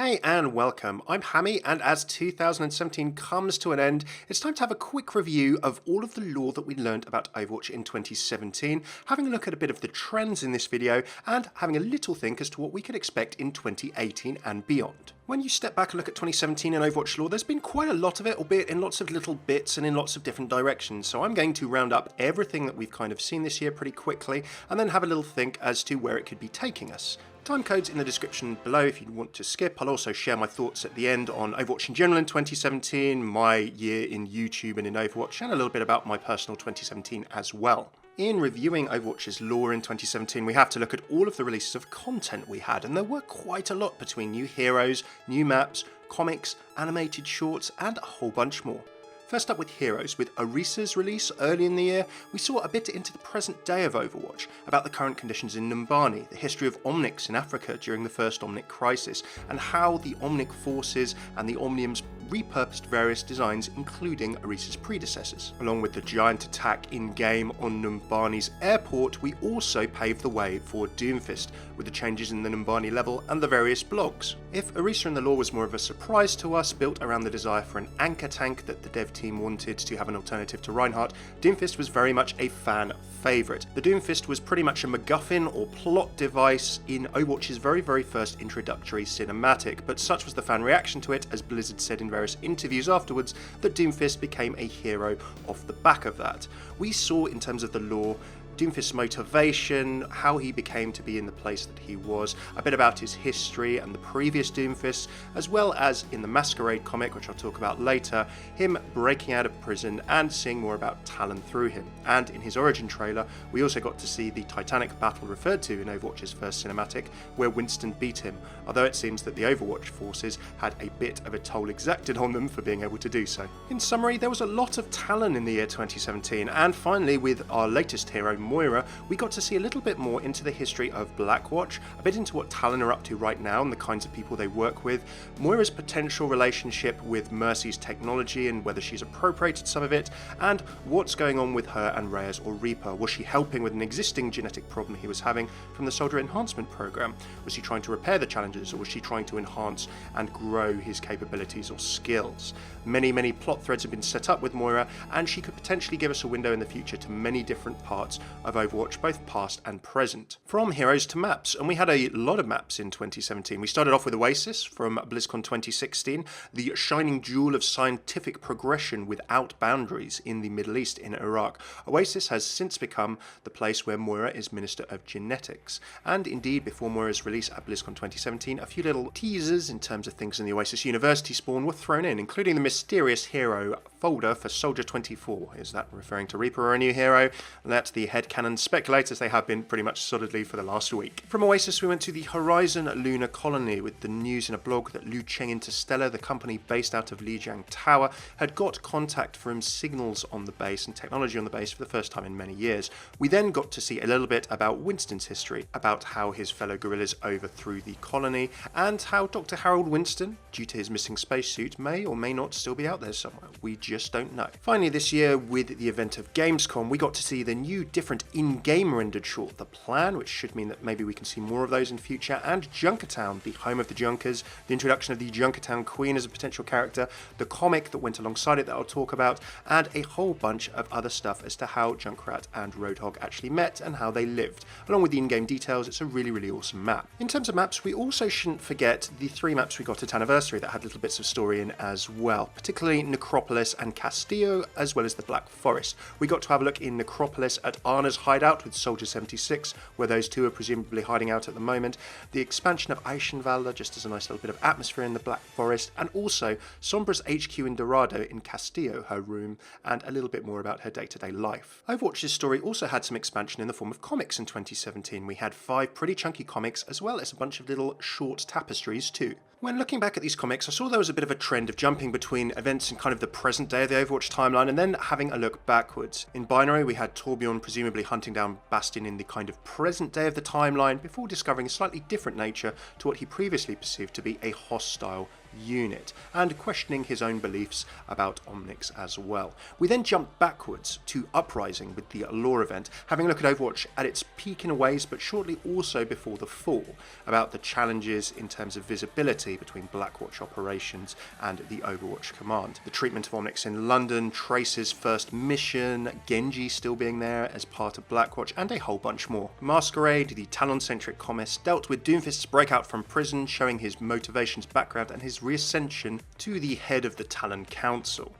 Hey and welcome, I'm Hammeh, and as 2017 comes to an end, it's time to have a quick review of all of the lore that we learned about Overwatch in 2017, having a look at a bit of the trends in this video, and having a little think as to what we could expect in 2018 and beyond. When you step back and look at 2017 in Overwatch lore, there's been quite a lot of it, albeit in lots of little bits and in lots of different directions, so I'm going to round up everything that we've kind of seen this year pretty quickly, and then have a little think as to where it could be taking us. Timecodes in the description below if you want to skip. I'll also share my thoughts at the end on Overwatch in general in 2017, my year in YouTube and in Overwatch, and a little bit about my personal 2017 as well. In reviewing Overwatch's lore in 2017, we have to look at all of the releases of content we had, and there were quite a lot between new heroes, new maps, comics, animated shorts, and a whole bunch more. First up with Heroes, with Orisa's release early in the year, we saw a bit into the present day of Overwatch, about the current conditions in Numbani, the history of Omnics in Africa during the first Omnic crisis, and how the Omnic forces and the Omniums repurposed various designs, including Orisa's predecessors. Along with the giant attack in-game on Numbani's airport, we also paved the way for Doomfist, with the changes in the Numbani level and the various blogs. If Orisa in the lore was more of a surprise to us, built around the desire for an anchor tank that the dev team wanted to have an alternative to Reinhardt, Doomfist was very much a fan favourite. The Doomfist was pretty much a MacGuffin or plot device in Overwatch's very first introductory cinematic, but such was the fan reaction to it, as Blizzard said in various interviews afterwards, that Doomfist became a hero off the back of that. We saw, in terms of the lore, Doomfist's motivation, how he became to be in the place that he was, a bit about his history and the previous Doomfists, as well as in the Masquerade comic, which I'll talk about later, him breaking out of prison and seeing more about Talon through him. And in his origin trailer, we also got to see the Titanic battle referred to in Overwatch's first cinematic, where Winston beat him, although it seems that the Overwatch forces had a bit of a toll exacted on them for being able to do so. In summary, there was a lot of Talon in the year 2017, and finally, with our latest hero, Moira, we got to see a little bit more into the history of Blackwatch, a bit into what Talon are up to right now and the kinds of people they work with, Moira's potential relationship with Mercy's technology and whether she's appropriated some of it, and what's going on with her and Reyes or Reaper. Was she helping with an existing genetic problem he was having from the Soldier Enhancement program? Was she trying to repair the challenges, or was she trying to enhance and grow his capabilities or skills? Many plot threads have been set up with Moira, and she could potentially give us a window in the future to many different parts of Overwatch, both past and present. From heroes to maps, and we had a lot of maps in 2017. We started off with Oasis from BlizzCon 2016, the shining jewel of scientific progression without boundaries in the Middle East in Iraq. Oasis has since become the place where Moira is Minister of Genetics, and indeed before Moira's release at BlizzCon 2017, a few little teasers in terms of things in the Oasis University spawn were thrown in, including the mysterious hero folder for Soldier 24. Is that referring to Reaper or a new hero? Let the headcanon speculate, as they have been pretty much solidly for the last week. From Oasis we went to the Horizon Lunar Colony, with the news in a blog that Liu Cheng Interstellar, the company based out of Lijiang Tower, had got contact from signals on the base and technology on the base for the first time in many years. We then got to see a little bit about Winston's history, about how his fellow guerrillas overthrew the colony, and how Dr. Harold Winston, due to his missing spacesuit, may or may not still be out there somewhere. We just don't know. Finally this year, with the event of Gamescom, we got to see the new different in-game rendered short, The Plan, which should mean that maybe we can see more of those in future, and Junkertown, the home of the Junkers, the introduction of the Junkertown Queen as a potential character, the comic that went alongside it that I'll talk about, and a whole bunch of other stuff as to how Junkrat and Roadhog actually met and how they lived. Along with the in-game details, it's a really awesome map. In terms of maps, we also shouldn't forget the 3 maps we got at Anniversary that had little bits of story in as well, particularly Necropolis and Castillo, as well as the Black Forest. We got to have a look in Necropolis at Arna's hideout with Soldier 76, where those two are presumably hiding out at the moment, the expansion of Eichenwalde just as a nice little bit of atmosphere in the Black Forest, and also Sombra's HQ in Dorado in Castillo, her room, and a little bit more about her day-to-day life. Overwatch's story also had some expansion in the form of comics in 2017. We had 5 pretty chunky comics, as well as a bunch of little short tapestries too. When looking back at these comics, I saw there was a bit of a trend of jumping between events in kind of the present day of the Overwatch timeline and then having a look backwards. In Binary, we had Torbjorn presumably hunting down Bastion in the kind of present day of the timeline before discovering a slightly different nature to what he previously perceived to be a hostile unit, and questioning his own beliefs about Omnics as well. We then jump backwards to Uprising with the lore event, having a look at Overwatch at its peak in a ways, but shortly also before the fall, about the challenges in terms of visibility between Blackwatch operations and the Overwatch command. The treatment of Omnics in London, Trace's first mission, Genji still being there as part of Blackwatch, and a whole bunch more. Masquerade, the Talon-centric comics, dealt with Doomfist's breakout from prison, showing his motivations, background, and his reascension to the head of the Talon Council.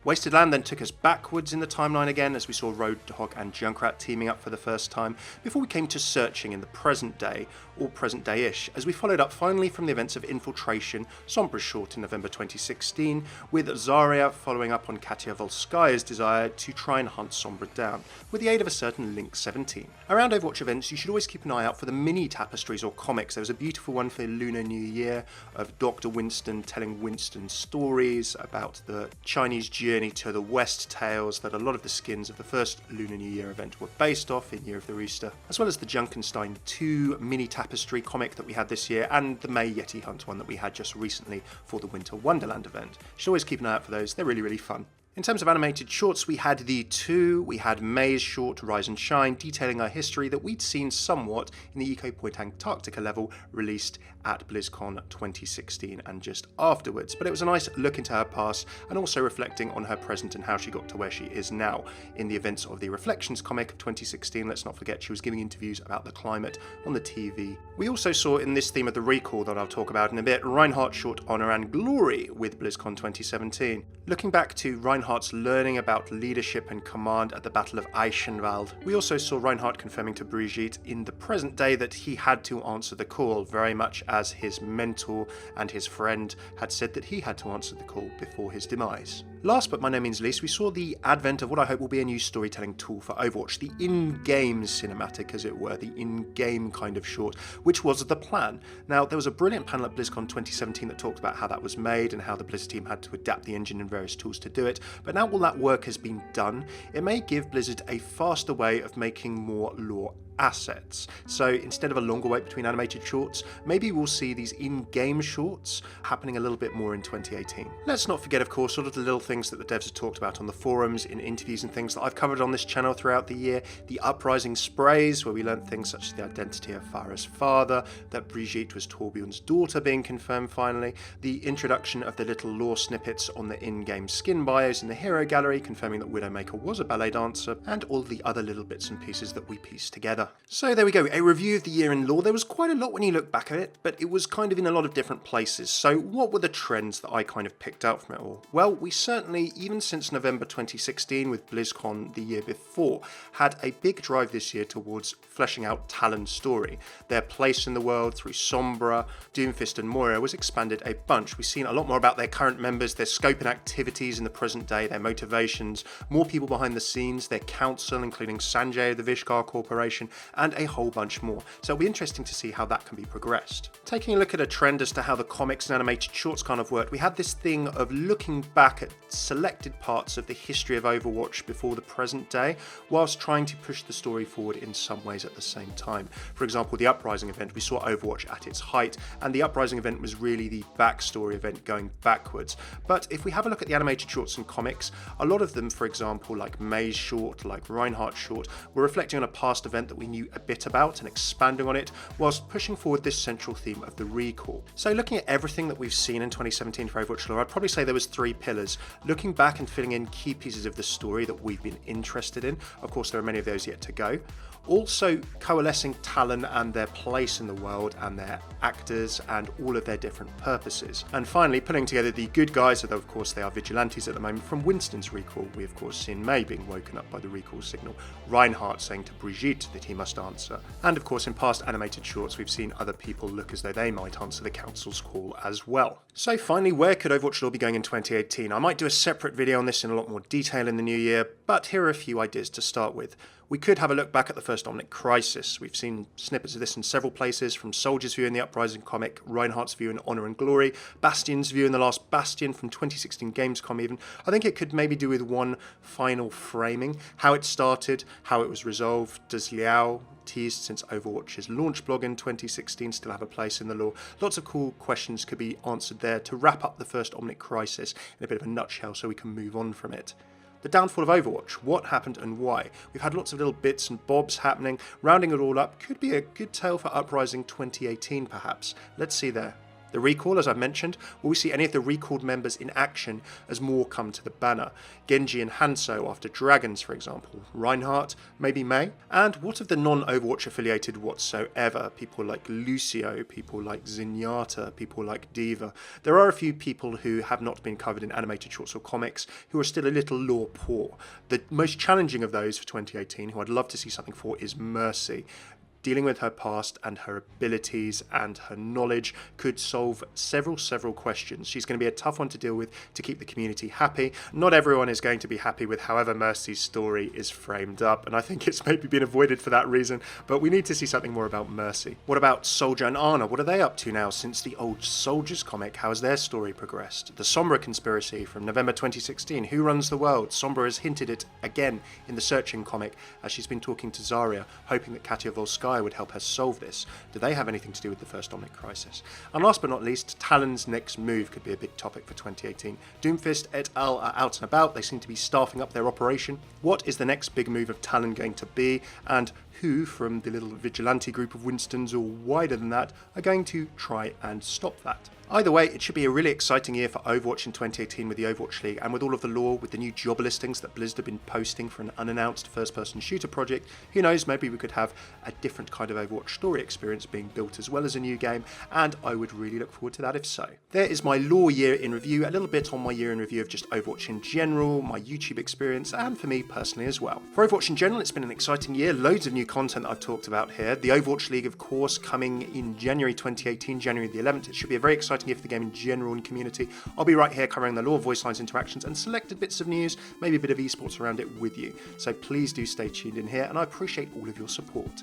Wasted Land then took us backwards in the timeline again as we saw Roadhog and Junkrat teaming up for the first time, before we came to Searching in the present day, or present day-ish, as we followed up finally from the events of Infiltration, Sombra's short in November 2016, with Zarya following up on Katya Volskaya's desire to try and hunt Sombra down, with the aid of a certain Link 17. Around Overwatch events, you should always keep an eye out for the mini tapestries or comics. There was a beautiful one for Lunar New Year of Dr. Winston telling Winston stories about the Chinese journey to the West tales that a lot of the skins of the first Lunar New Year event were based off in Year of the Rooster, as well as the Junkenstein 2 mini tapestry comic that we had this year, and the May Yeti Hunt one that we had just recently for the Winter Wonderland event. You should always keep an eye out for those, they're really fun. In terms of animated shorts, we had the two. We had May's short, Rise and Shine, detailing our history that we'd seen somewhat in the Eco Point Antarctica level released at BlizzCon 2016 and just afterwards. But it was a nice look into her past and also reflecting on her present and how she got to where she is now. In the events of the Reflections comic of 2016, let's not forget she was giving interviews about the climate on the TV. We also saw in this theme of the recall that I'll talk about in a bit, Reinhardt's short Honor and Glory with BlizzCon 2017. Looking back to Reinhardt's learning about leadership and command at the Battle of Eichenwald, we also saw Reinhardt confirming to Brigitte in the present day that he had to answer the call, very much as his mentor and his friend had said that he had to answer the call before his demise. Last but by no means least, we saw the advent of what I hope will be a new storytelling tool for Overwatch, the in-game cinematic, as it were, the in-game kind of short, which was the plan. Now, there was a brilliant panel at BlizzCon 2017 that talked about how that was made and how the Blizzard team had to adapt the engine and various tools to do it, but now all that work has been done, it may give Blizzard a faster way of making more lore assets. So instead of a longer wait between animated shorts, maybe we'll see these in-game shorts happening a little bit more in 2018. Let's not forget, of course, all of the little things that the devs have talked about on the forums, in interviews and things that I've covered on this channel throughout the year. The Uprising sprays, where we learned things such as the identity of Farah's father, that Brigitte was Torbjorn's daughter being confirmed finally, the introduction of the little lore snippets on the in-game skin bios in the hero gallery, confirming that Widowmaker was a ballet dancer, and all the other little bits and pieces that we pieced together. So there we go, a review of the year in lore. There was quite a lot when you look back at it, but it was kind of in a lot of different places. So what were the trends that I kind of picked out from it all? Well, we certainly, even since November 2016 with BlizzCon the year before, had a big drive this year towards fleshing out Talon's story. Their place in the world through Sombra, Doomfist and Moira was expanded a bunch. We've seen a lot more about their current members, their scope and activities in the present day, their motivations, more people behind the scenes, their council, including Sanjay of the Vishkar Corporation, and a whole bunch more. So it'll be interesting to see how that can be progressed. Taking a look at a trend as to how the comics and animated shorts kind of worked, we had this thing of looking back at selected parts of the history of Overwatch before the present day, whilst trying to push the story forward in some ways at the same time. For example, the Uprising event, we saw Overwatch at its height, and the Uprising event was really the backstory event going backwards. But if we have a look at the animated shorts and comics, a lot of them, for example, like May's short, like Reinhardt's short, were reflecting on a past event that we knew a bit about and expanding on it, whilst pushing forward this central theme of the recall. So looking at everything that we've seen in 2017 for Overwatch lore, I'd probably say there was three pillars. Looking back and filling in key pieces of the story that we've been interested in. Of course, there are many of those yet to go. Also coalescing Talon and their place in the world and their actors and all of their different purposes. And finally, putting together the good guys, although of course they are vigilantes at the moment, from Winston's recall. We of course seen May being woken up by the recall signal, Reinhardt saying to Brigitte that he must answer, and of course in past animated shorts we've seen other people look as though they might answer the council's call as well. So finally, where could Overwatch lore be going in 2018? I might do a separate video on this in a lot more detail in the new year, but here are a few ideas to start with. We could have a look back at the first Omnic Crisis. We've seen snippets of this in several places, from Soldier's view in the Uprising comic, Reinhardt's view in Honor and Glory, Bastion's view in The Last Bastion from 2016 Gamescom even. I think it could maybe do with one final framing, how it started, how it was resolved. Does Liao teased since Overwatch's launch blog in 2016 still have a place in the lore. Lots of cool questions could be answered there to wrap up the first Omnic Crisis in a bit of a nutshell so we can move on from it. The downfall of Overwatch, what happened and why. We've had lots of little bits and bobs happening. Rounding it all up could be a good tale for Uprising 2018 perhaps. Let's see there. The recall, as I've mentioned, will we see any of the recalled members in action as more come to the banner? Genji and Hanzo after Dragons, for example. Reinhardt, maybe Mei? And what of the non-Overwatch affiliated whatsoever? People like Lucio, people like Zenyatta, people like Diva. There are a few people who have not been covered in animated shorts or comics who are still a little lore poor. The most challenging of those for 2018, who I'd love to see something for, is Mercy. Dealing with her past and her abilities and her knowledge could solve several questions. She's going to be a tough one to deal with to keep the community happy. Not everyone is going to be happy with however Mercy's story is framed up, and I think it's maybe been avoided for that reason, but we need to see something more about Mercy. What about Soldier and Ana? What are they up to now since the old Soldiers comic? How has their story progressed? The Sombra conspiracy from November 2016. Who runs the world? Sombra has hinted it again in the Searching comic as she's been talking to Zarya, hoping that Katya Volskaya would help her solve this. Do they have anything to do with the first Omnic Crisis? And last but not least, Talon's next move could be a big topic for 2018. Doomfist et al. Are out and about. They seem to be staffing up their operation. What is the next big move of Talon going to be? And who from the little vigilante group of Winstons or wider than that are going to try and stop that? Either way, it should be a really exciting year for Overwatch in 2018 with the Overwatch League, and with all of the lore, with the new job listings that Blizzard have been posting for an unannounced first-person shooter project. Who knows, maybe we could have a different kind of Overwatch story experience being built as well as a new game, and I would really look forward to that if so. There is my lore year in review, a little bit on my year in review of just Overwatch in general, my YouTube experience, and for me personally as well. For Overwatch in general, it's been an exciting year, loads of new content that I've talked about here. The Overwatch League, of course, coming in January 2018, January the 11th. It should be a very exciting year for the game in general and community. I'll be right here covering the lore, voice lines, interactions, and selected bits of news, maybe a bit of esports around it with you. So please do stay tuned in here, and I appreciate all of your support.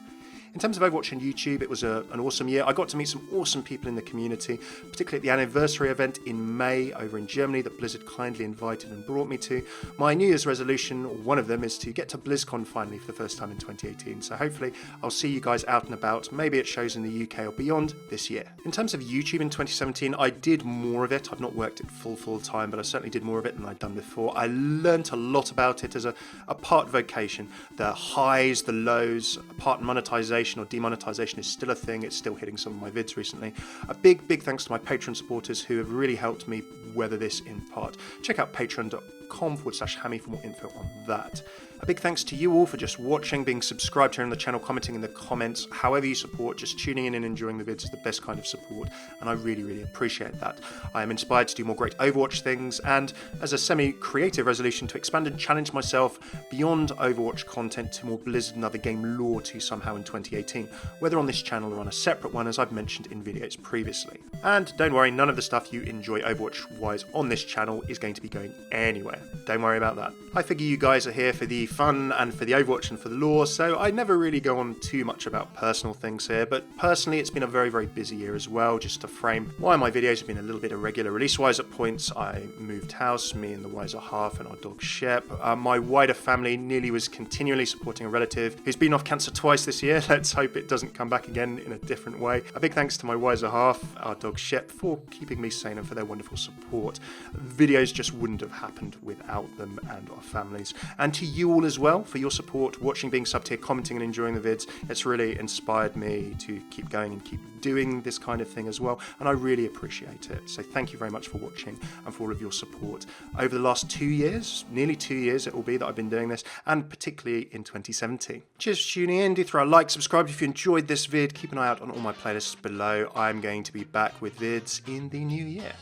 In terms of Overwatch on YouTube, it was an awesome year. I got to meet some awesome people in the community, particularly at the anniversary event in May over in Germany that Blizzard kindly invited and brought me to. My New Year's resolution, or one of them, is to get to BlizzCon finally for the first time in 2018. So hopefully I'll see you guys out and about, maybe at shows in the UK or beyond this year. In terms of YouTube in 2017, I did more of it. I've not worked it full time, but I certainly did more of it than I'd done before. I learnt a lot about it as a part vocation. The highs, the lows, part monetization or demonetization is still a thing. It's still hitting some of my vids recently. A big thanks to my Patreon supporters who have really helped me weather this in part. Check out patreon.com/Hammeh for more info on that. A big thanks to you all for just watching, being subscribed here on the channel, commenting in the comments. However you support, just tuning in and enjoying the vids is the best kind of support, and I really appreciate that. I am inspired to do more great Overwatch things, and as a semi-creative resolution, to expand and challenge myself beyond Overwatch content to more Blizzard and other game lore too somehow in 2018, whether on this channel or on a separate one as I've mentioned in videos previously. And don't worry, none of the stuff you enjoy Overwatch-wise on this channel is going to be going anywhere. Don't worry about that. I figure you guys are here for the fun and for the Overwatch and for the lore, so I never really go on too much about personal things here, but personally it's been a very busy year as well. Just to frame why my videos have been a little bit irregular release-wise at points. I moved house, me and the wiser half and our dog Shep. My wider family nearly was continually supporting a relative who's been off cancer twice this year. Let's hope it doesn't come back again in a different way. A big thanks to my wiser half, our dog Shep, for keeping me sane and for their wonderful support. Videos just wouldn't have happened without them and our families. And to you all as well for your support, watching, being subbed here, commenting and enjoying the vids. It's really inspired me to keep going and keep doing this kind of thing as well, and I really appreciate it. So thank you very much for watching and for all of your support over the last 2 years, nearly 2 years it will be that I've been doing this, and particularly in 2017. Cheers for tuning in. Do throw a like, subscribe if you enjoyed this vid. Keep an eye out on all my playlists below. I'm going to be back with vids in the new year.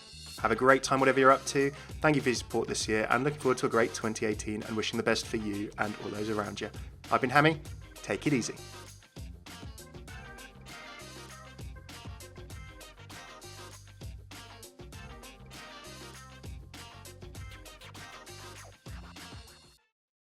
Have a great time whatever you're up to. Thank you for your support this year, and looking forward to a great 2018 and wishing the best for you and all those around you. I've been Hammeh. Take it easy.